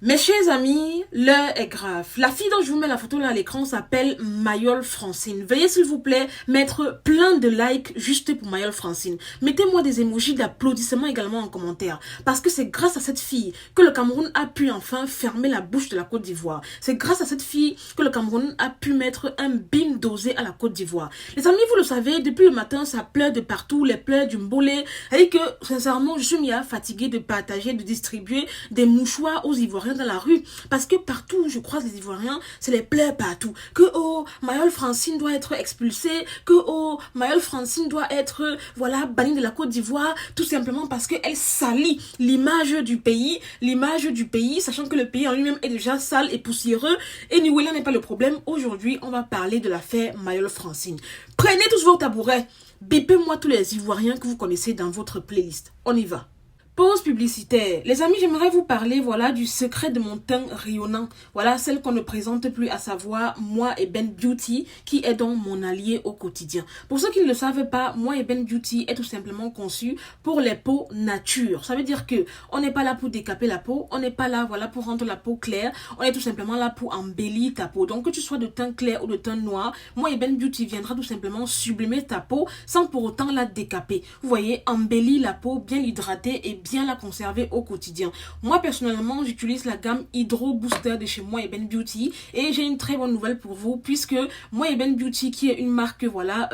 Mes chers amis, l'heure est grave. La fille dont je vous mets la photo là à l'écran s'appelle Mayol Francine. Veuillez s'il vous plaît mettre plein de likes juste pour Mayol Francine. Mettez-moi des emojis d'applaudissements également en commentaire. Parce que c'est grâce à cette fille que le Cameroun a pu enfin fermer la bouche de la Côte d'Ivoire. C'est grâce à cette fille que le Cameroun a pu mettre un bim dosé à la Côte d'Ivoire. Les amis, vous le savez, depuis le matin, ça pleure de partout, les pleurs du mbolé. Et que, sincèrement, je suis fatiguée de partager, de distribuer des mouchoirs aux Ivoiriens dans la rue, parce que partout où je croise les Ivoiriens, c'est les pleurs partout, que oh, Mayol Francine doit être expulsée, que oh, Mayol Francine doit être, voilà, bannie de la Côte d'Ivoire, tout simplement parce qu'elle salit l'image du pays, sachant que le pays en lui-même est déjà sale et poussiéreux, et là n'est pas le problème. Aujourd'hui, on va parler de l'affaire Mayol Francine. Prenez tous vos tabourets, bipez-moi tous les Ivoiriens que vous connaissez dans votre playlist. On y va. Pause publicitaire. Les amis, j'aimerais vous parler, voilà, du secret de mon teint rayonnant. Voilà, celle qu'on ne présente plus, à savoir Moi Eben Beauty, qui est donc mon allié au quotidien. Pour ceux qui ne le savent pas, Moi Eben Beauty est tout simplement conçu pour les peaux nature. Ça veut dire que on n'est pas là pour décaper la peau, on n'est pas là, voilà, pour rendre la peau claire. On est tout simplement là pour embellir ta peau. Donc, que tu sois de teint clair ou de teint noir, Moi Eben Beauty viendra tout simplement sublimer ta peau sans pour autant la décaper. Vous voyez, embellir la peau, bien l'hydrater et bien la conserver au quotidien. Moi personnellement, j'utilise la gamme Hydro Booster de chez Moi Eben Beauty et j'ai une très bonne nouvelle pour vous, puisque Moi Eben Beauty, qui est une marque, voilà,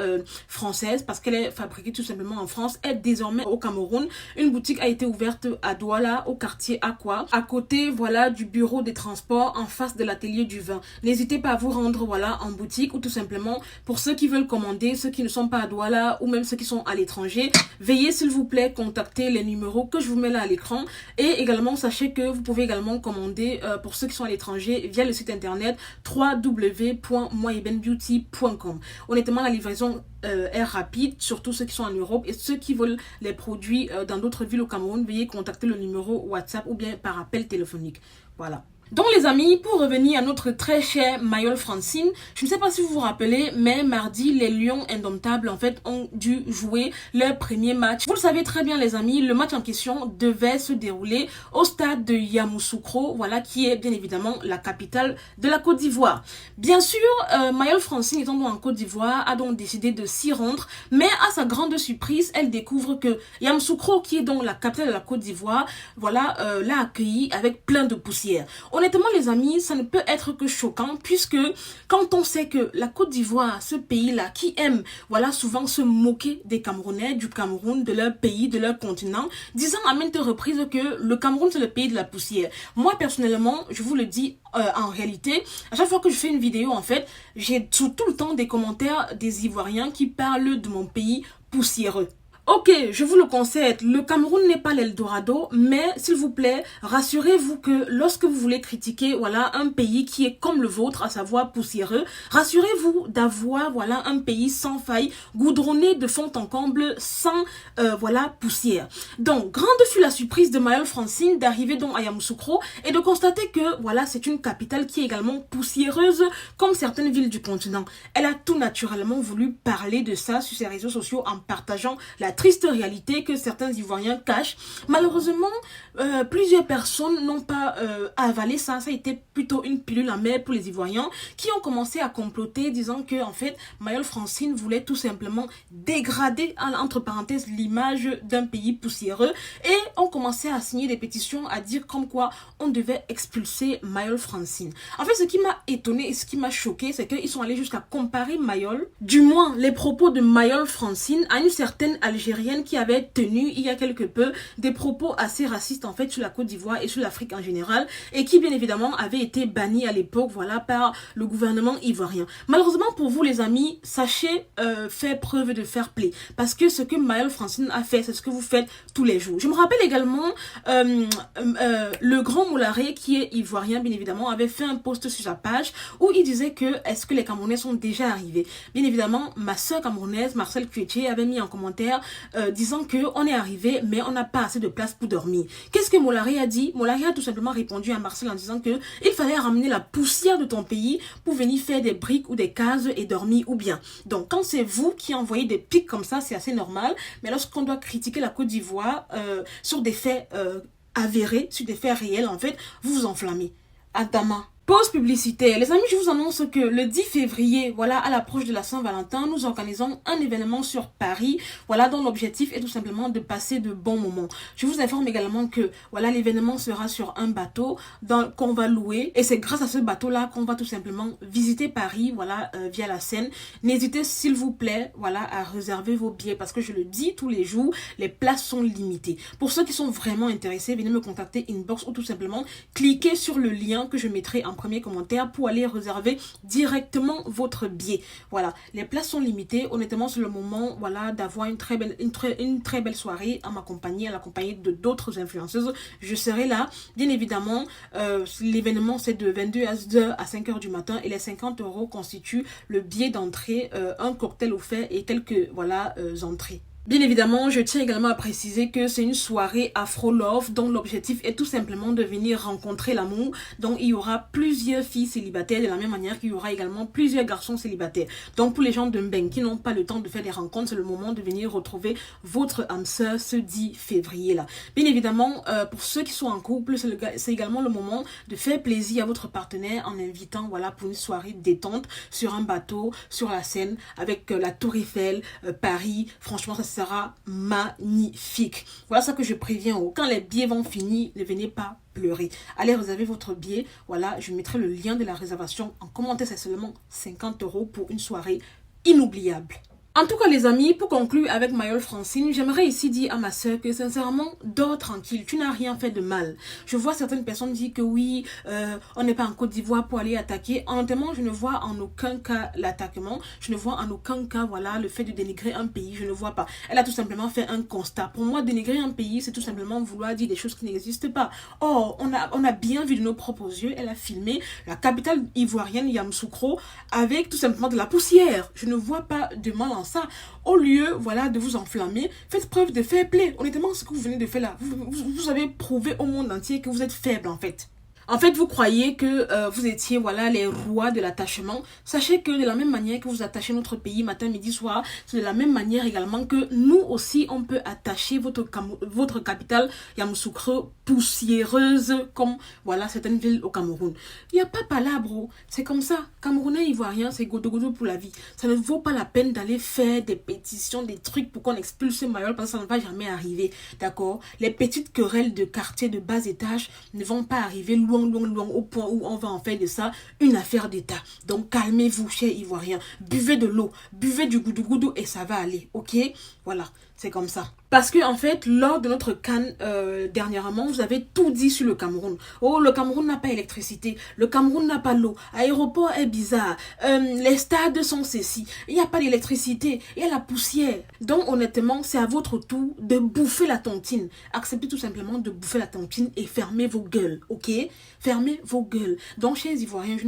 française, parce qu'elle est fabriquée tout simplement en France, est désormais au Cameroun. Une boutique a été ouverte à Douala, au quartier Aqua, à côté, voilà, du bureau des transports, en face de l'atelier du vin. N'hésitez pas à vous rendre, voilà, en boutique, ou tout simplement pour ceux qui veulent commander, ceux qui ne sont pas à Douala ou même ceux qui sont à l'étranger, veuillez s'il vous plaît contacter les numéros que je vous mets là à l'écran. Et également, sachez que vous pouvez également commander pour ceux qui sont à l'étranger via le site internet www.moiebenbeauty.com. Honnêtement, la livraison est rapide, surtout ceux qui sont en Europe, et ceux qui veulent les produits dans d'autres villes au Cameroun, veuillez contacter le numéro WhatsApp ou bien par appel téléphonique. Voilà. Donc les amis, pour revenir à notre très chère Mayol Francine, je ne sais pas si vous vous rappelez, mais mardi, les Lions Indomptables en fait ont dû jouer leur premier match. Vous le savez très bien les amis, le match en question devait se dérouler au stade de Yamoussoukro, voilà, qui est bien évidemment la capitale de la Côte d'Ivoire. Bien sûr, Mayol Francine étant donc en Côte d'Ivoire a donc décidé de s'y rendre, mais à sa grande surprise, elle découvre que Yamoussoukro, qui est donc la capitale de la Côte d'Ivoire, voilà, l'a accueillie avec plein de poussière. Honnêtement les amis, ça ne peut être que choquant, puisque quand on sait que la Côte d'Ivoire, ce pays-là, qui aime, voilà, souvent se moquer des Camerounais, du Cameroun, de leur pays, de leur continent, disant à maintes reprises que le Cameroun c'est le pays de la poussière. Moi personnellement, je vous le dis, en réalité, à chaque fois que je fais une vidéo, en fait, j'ai tout le temps des commentaires des Ivoiriens qui parlent de mon pays poussiéreux. Ok, je vous le concède, le Cameroun n'est pas l'Eldorado, mais s'il vous plaît, rassurez-vous que lorsque vous voulez critiquer, voilà, un pays qui est comme le vôtre, à savoir poussiéreux, rassurez-vous d'avoir, voilà, un pays sans faille, goudronné de fond en comble, sans, voilà, poussière. Donc, grande fut la surprise de Mayol Francine d'arriver donc à Yamoussoukro et de constater que, voilà, c'est une capitale qui est également poussiéreuse, comme certaines villes du continent. Elle a tout naturellement voulu parler de ça sur ses réseaux sociaux en partageant la triste réalité que certains Ivoiriens cachent. Malheureusement, plusieurs personnes n'ont pas avalé ça. Ça a été plutôt une pilule amère pour les Ivoiriens qui ont commencé à comploter, disant que en fait, Mayol Francine voulait tout simplement dégrader, entre parenthèses, l'image d'un pays poussiéreux, et ont commencé à signer des pétitions à dire comme quoi on devait expulser Mayol Francine. En fait, ce qui m'a étonné et ce qui m'a choqué, c'est qu'ils sont allés jusqu'à comparer Mayol, du moins les propos de Mayol Francine, à une certaine Algérienne qui avait tenu il y a quelque peu des propos assez racistes en fait sur la Côte d'Ivoire et sur l'Afrique en général, et qui bien évidemment avait été banni à l'époque, voilà, par le gouvernement ivoirien. Malheureusement pour vous les amis, sachez faire preuve de fair play, parce que ce que Mayol Francine a fait, c'est ce que vous faites tous les jours. Je me rappelle également le grand Moulare, qui est ivoirien bien évidemment, avait fait un post sur sa page où il disait que est-ce que les Camerounais sont déjà arrivés. Bien évidemment, ma soeur camerounaise Marcel Kueche avait mis en commentaire disant qu'on est arrivé mais on n'a pas assez de place pour dormir. Qu'est-ce que Moulare a dit? Moulare a tout simplement répondu à Marcel en disant que il fallait ramener la poussière de ton pays pour venir faire des briques ou des cases et dormir ou bien. Donc quand c'est vous qui envoyez des pics comme ça, c'est assez normal, mais lorsqu'on doit critiquer la Côte d'Ivoire sur des faits avérés, sur des faits réels, en fait, vous vous enflammez. Adama. Pause publicitaire. Les amis, je vous annonce que le 10 février, voilà, à l'approche de la Saint-Valentin, nous organisons un événement sur Paris, voilà, dont l'objectif est tout simplement de passer de bons moments. Je vous informe également que, voilà, l'événement sera sur un bateau qu'on va louer, et c'est grâce à ce bateau-là qu'on va tout simplement visiter Paris, voilà, via la Seine. N'hésitez, s'il vous plaît, voilà, à réserver vos billets, parce que je le dis tous les jours, les places sont limitées. Pour ceux qui sont vraiment intéressés, venez me contacter inbox ou tout simplement cliquez sur le lien que je mettrai en premier commentaire pour aller réserver directement votre billet. Voilà, les places sont limitées. Honnêtement, c'est le moment, voilà, d'avoir une très belle soirée à m'accompagner, à l'accompagner de d'autres influenceuses. Je serai là. Bien évidemment, l'événement c'est de 22h à 5h du matin et les 50 € constituent le billet d'entrée, un cocktail offert et quelques, voilà, entrées. Bien évidemment, je tiens également à préciser que c'est une soirée Afro Love dont l'objectif est tout simplement de venir rencontrer l'amour. Donc, il y aura plusieurs filles célibataires de la même manière qu'il y aura également plusieurs garçons célibataires. Donc, pour les gens de Mbeng qui n'ont pas le temps de faire des rencontres, c'est le moment de venir retrouver votre âme sœur ce 10 février là. Bien évidemment, pour ceux qui sont en couple, c'est également le moment de faire plaisir à votre partenaire en invitant, voilà, pour une soirée détente sur un bateau, sur la Seine, avec la Tour Eiffel, Paris. Franchement, ça sera magnifique. Voilà ça que je préviens. Quand les billets vont finir, ne venez pas pleurer. Allez réserver votre billet. Voilà, je mettrai le lien de la réservation en commentaire. C'est seulement 50 € pour une soirée inoubliable. En tout cas les amis, pour conclure avec Mayol Francine, j'aimerais ici dire à ma soeur que sincèrement, dors tranquille, tu n'as rien fait de mal. Je vois certaines personnes dire que oui, on n'est pas en Côte d'Ivoire pour aller attaquer. Honnêtement, je ne vois en aucun cas l'attaquement, je ne vois en aucun cas, voilà, le fait de dénigrer un pays, je ne vois pas. Elle a tout simplement fait un constat. Pour moi, dénigrer un pays, c'est tout simplement vouloir dire des choses qui n'existent pas. Or, on a bien vu de nos propres yeux, elle a filmé la capitale ivoirienne Yamoussoukro avec tout simplement de la poussière. Je ne vois pas de mal en ça. Au lieu, voilà, de vous enflammer, faites preuve de fair play. Honnêtement, ce que vous venez de faire là, vous avez prouvé au monde entier que vous êtes faible en fait. En fait, vous croyez que vous étiez, voilà, les rois de l'attachement. Sachez que de la même manière que vous attachez notre pays matin, midi, soir, c'est de la même manière également que nous aussi, on peut attacher votre capitale Yamoussoukro poussiéreuse comme, voilà, certaines villes au Cameroun. Il n'y a pas là, bro. C'est comme ça. Camerounais, Ivoiriens, c'est godo pour la vie. Ça ne vaut pas la peine d'aller faire des pétitions, des trucs pour qu'on expulse Mayol parce que ça ne va jamais arriver. D'accord? Les petites querelles de quartier de bas étage ne vont pas arriver loin au point où on va en faire de ça une affaire d'État. Donc calmez-vous, chers Ivoiriens. Buvez de l'eau, buvez du goudou et ça va aller, ok? Voilà, c'est comme ça. Parce que en fait, lors de notre CAN dernièrement, vous avez tout dit sur le Cameroun. Oh, le Cameroun n'a pas d'électricité, le Cameroun n'a pas l'eau, l'aéroport est bizarre, les stades sont ceci, il n'y a pas d'électricité, il y a la poussière. Donc honnêtement, c'est à votre tour de bouffer la tontine. Acceptez tout simplement de bouffer la tontine et fermez vos gueules, ok? Fermez vos gueules. Donc, chers Ivoiriens, je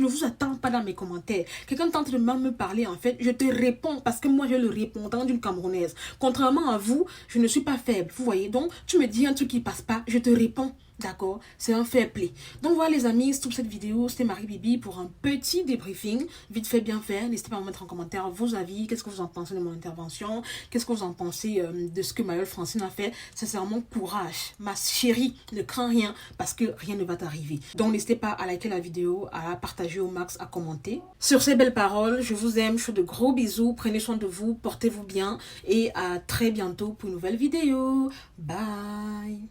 ne vous attends pas dans mes commentaires. Quelqu'un tente de mal me parler, en fait, je te réponds parce que moi, j'ai le répondant d'une Camerounaise. Contrairement à vous, je ne suis pas faible, vous voyez. Donc, tu me dis un truc qui passe pas, je te réponds. D'accord, c'est un fair play. Donc voilà les amis, c'est toute cette vidéo, c'était Marie Bibi pour un petit débriefing, vite fait bien fait. N'hésitez pas à me mettre en commentaire vos avis, qu'est-ce que vous en pensez de mon intervention, qu'est-ce que vous en pensez de ce que Mayol Francine a fait. Sincèrement, courage, ma chérie, ne crains rien parce que rien ne va t'arriver. Donc n'hésitez pas à liker la vidéo, à la partager au max, à commenter. Sur ces belles paroles, je vous aime, je fais de gros bisous, prenez soin de vous, portez-vous bien et à très bientôt pour une nouvelle vidéo. Bye.